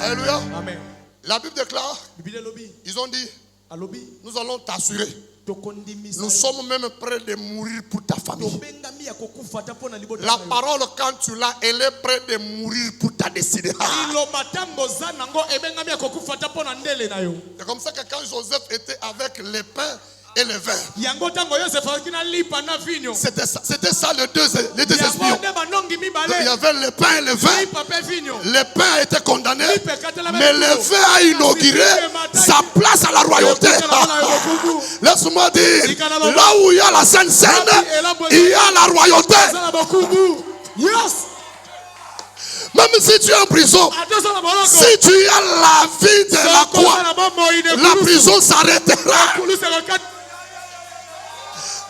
Alléluia. Amen. La Bible déclare, ils ont dit, nous allons t'assurer. Nous sommes même prêts de mourir pour ta famille. La parole, quand tu l'as, elle est prête de mourir pour ta destinée. C'est comme ça que quand Joseph était avec les pains et le vin, c'était ça les deux espions. Il y avait le pain et le vin. Le pain était condamné, mais le vin a inauguré sa place à la royauté. Laisse-moi dire, là où il y a la Sainte Seine, il y a la royauté. Même si tu es en prison, si tu as la vie de la croix, la prison s'arrêtera.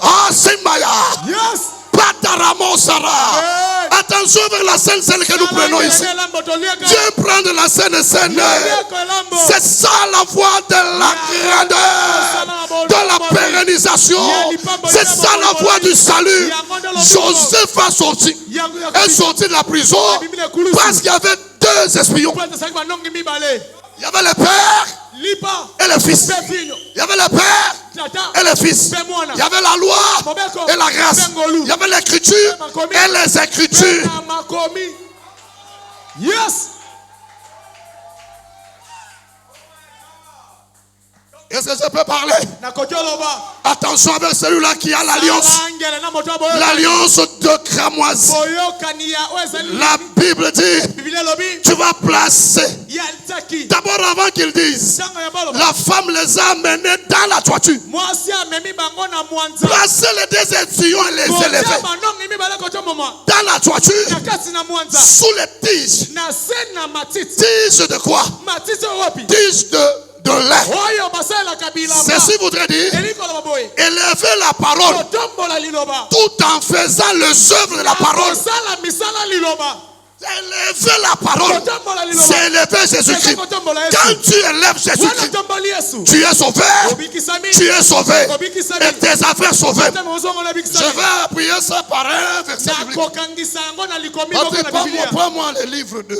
Ah, Simaya. Pataramo Sarah. Attention vers la Sainte Seine que nous prenons ici. Dieu prend de la Sainte Seine. C'est ça la voie de la grandeur, de la pérennisation. C'est ça la voie du salut. Joseph est sorti de la prison parce qu'il y avait deux espions. Il y avait le père et le fils. Il y avait le père et le fils. Il y avait la loi et la grâce. Il y avait l'écriture et les écritures. Yes. Est-ce que je peux parler? Attention avec celui-là qui a l'alliance. L'alliance de cramoisi. La Bible dit, tu vas placer. D'abord avant qu'ils disent, la femme les a amenés dans la toiture. Placer les deux espions et les élever dans la toiture, sous les tiges. Tiges de quoi? Tiges de lait. Ceci voudrait dire élever la parole tout en faisant les œuvres de la parole. Élever la parole, c'est élever Jésus-Christ. Quand tu élèves Jésus-Christ, tu es sauvé. Tu es sauvé. Et tes affaires sauvées. Je vais appuyer ça par un verset biblique. Prends-moi le livre de.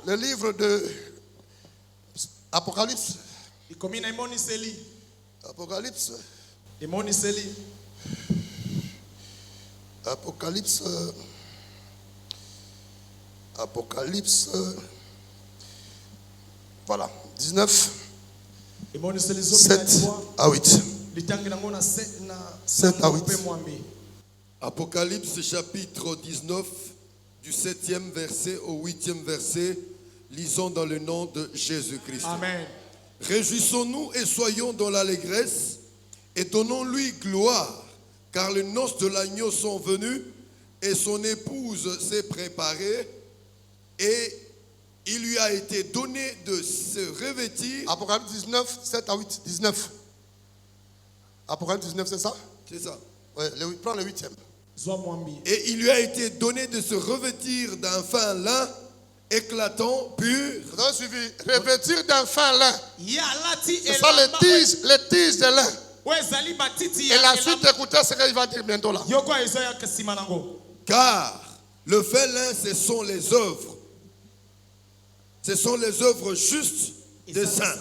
Le livre de Apocalypse. Apocalypse. Apocalypse. Apocalypse. Voilà. 19. 7 à 8. 7 à 8. Apocalypse chapitre 19, du 7e verset au 8e verset. Lisons dans le nom de Jésus-Christ. Amen. Réjouissons-nous et soyons dans l'allégresse et donnons-lui gloire, car les noces de l'agneau sont venues et son épouse s'est préparée et il lui a été donné de se revêtir. Apocalypse 19, 7 à 8. 19. Apocalypse 19, c'est ça? C'est ça. Ouais, prends le 8e. Et il lui a été donné de se revêtir d'un fin lin éclatant, pur. Vous avez suivi? Revêtir d'un fin lin. C'est ça les tiges de lin. Et la suite, écoutez ce qu'il va dire bientôt là. Car le fin lin, ce sont les œuvres. Ce sont les œuvres justes des saints.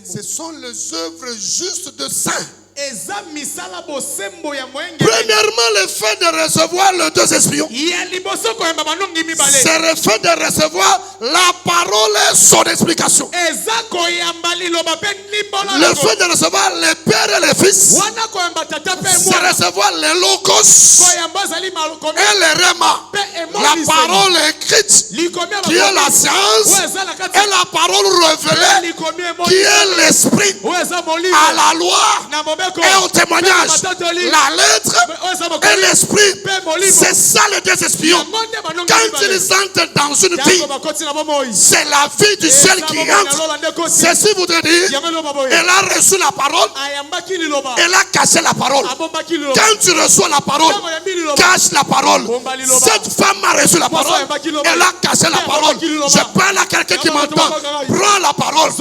Ce sont les œuvres justes de saints. Premièrement, le fait de recevoir les deux espions, c'est le fait de recevoir la parole et son explication. Le fait de recevoir les pères et les fils, c'est recevoir les logos et les rémas. La parole écrite, qui est la science, et la parole révélée, qui est l'esprit, à la loi et au témoignage. La lettre et l'esprit, c'est ça les deux espions. Quand ils entrent dans une vie, c'est la vie du ciel qui entre. Ceci voudrait dire, elle a reçu la parole, elle a caché la parole. Quand tu reçois la parole, cache la parole. Cette femme a reçu la parole, elle a caché la parole. Je parle à quelqu'un qui m'entend. Prends la parole,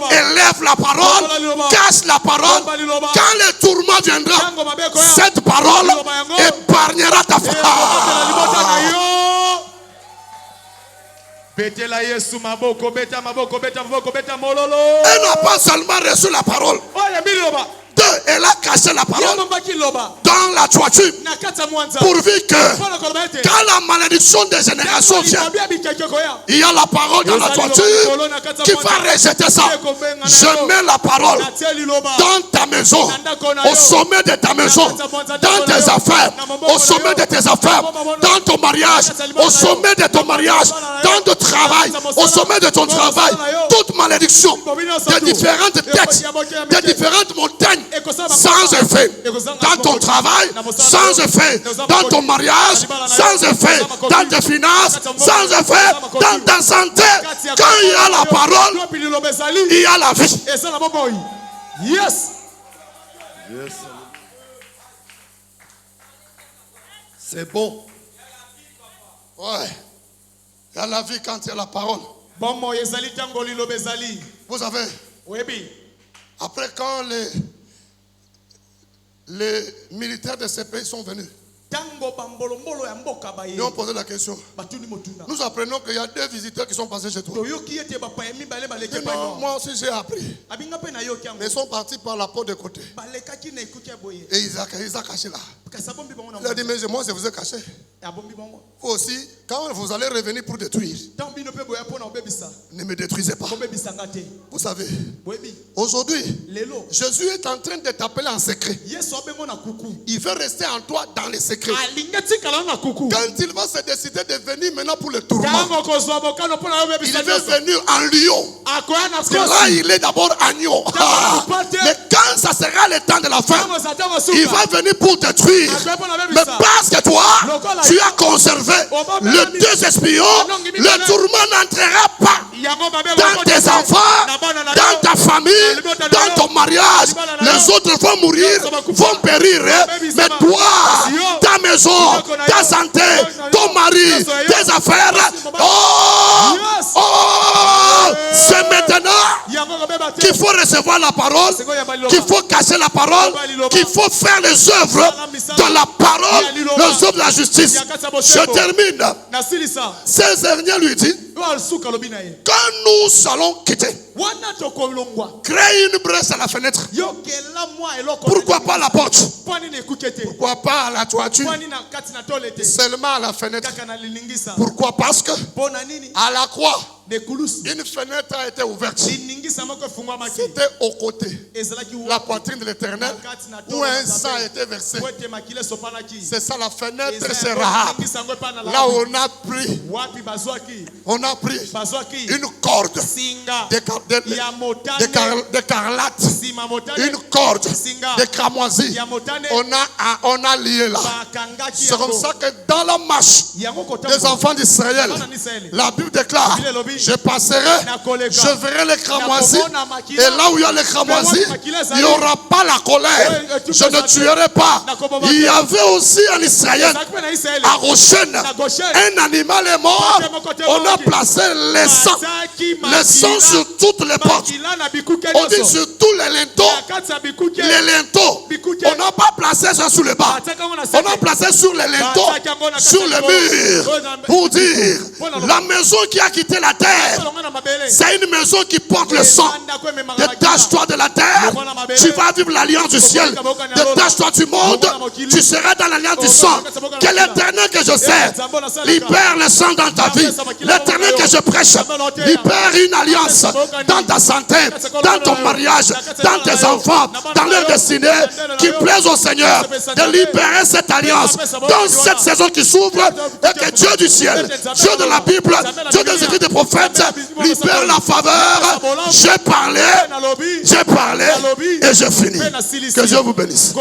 élève la parole, cache la parole. Quand le tourment viendra, cette parole épargnera ta femme. n'a pas seulement reçu la parole. Deux, elle a caché la parole dans la toiture, pourvu que quand la malédiction des générations vient, il y a la parole dans la toiture qui va rejeter ça. Je mets la parole dans ta maison, au sommet de ta maison, dans tes affaires, au sommet de tes affaires, dans ton mariage, au sommet de ton mariage, dans ton travail, au sommet de ton travail. Toute malédiction de différentes têtes, de différentes montagnes, sans effet dans ton travail, sans effet dans ton mariage, sans effet dans tes finances, sans effet dans ta santé. Quand il y a la parole, il y a la vie. Yes. C'est bon. Ouais. Il y a la vie quand il y a la parole. Vous savez, après quand les militaires de ces pays sont venus, ils ont posé la question. Nous apprenons qu'il y a 2 visiteurs qui sont passés chez toi. Et non, moi aussi j'ai appris. Mais ils sont partis par la porte de côté. Et Isaac caché là. Il a dit, mais moi je vous ai caché. Vous aussi, quand vous allez revenir pour détruire, ne me détruisez pas. Vous savez, aujourd'hui, Jésus est en train de t'appeler en secret. Il veut rester en toi dans les secrets. Quand il va se décider de venir maintenant pour le tourment, il veut venir en lion. Parce que là, il est d'abord agneau. Mais quand ça sera le temps de la fin, il va venir pour détruire. Mais parce que toi, tu as conservé le 2 espions, le tourment n'entrera pas dans tes enfants, dans ta famille, dans ton mariage. Les autres vont mourir, vont périr. Mais toi, ta maison, ta santé, ton mari, tes affaires, c'est maintenant qu'il faut recevoir la parole, qu'il faut cacher la parole, qu'il faut faire les œuvres de la parole, les œuvres de la justice. Je termine. Césarien lui dit, quand nous allons quitter, créer une brèche à la fenêtre. Pourquoi pas la porte? Pourquoi pas à la toiture? Seulement à la fenêtre. Pourquoi? Parce que à la croix, une fenêtre a été ouverte. C'était au côté, la poitrine de l'Éternel, où un sang a été versé. C'est ça la fenêtre, c'est Rahab. Là où on a pris une corde d'écarlate, une corde de cramoisi. On a lié là. C'est comme ça que dans la marche des enfants d'Israël, la Bible déclare, je passerai, je verrai les cramoisis, et là où il y a les cramoisis, il n'y aura pas la colère. Je ne tuerai pas. Il y avait aussi en Israël, à Goshen, un animal est mort. On a placé le sang sur toutes les portes. On dit sur tous les linteaux. Les linteaux. On n'a pas placé ça sous le bas. On a placé sur les linteaux, sur le mur, pour dire, la maison qui a quitté la terre, c'est une maison qui porte le sang. Détache-toi de la terre, tu vas vivre l'alliance du ciel. Détache-toi du monde, tu seras dans l'alliance du sang. Que l'Éternel que je sers libère le sang dans ta vie. L'Éternel que je prêche libère une alliance dans ta santé, dans ton mariage, dans tes enfants, dans leur destinée, qui plaise au Seigneur de libérer cette alliance dans cette saison qui s'ouvre, et que Dieu du ciel, Dieu de la Bible, Dieu des écrits des prophètes, libère la faveur. J'ai parlé et je finis. Que Dieu vous bénisse.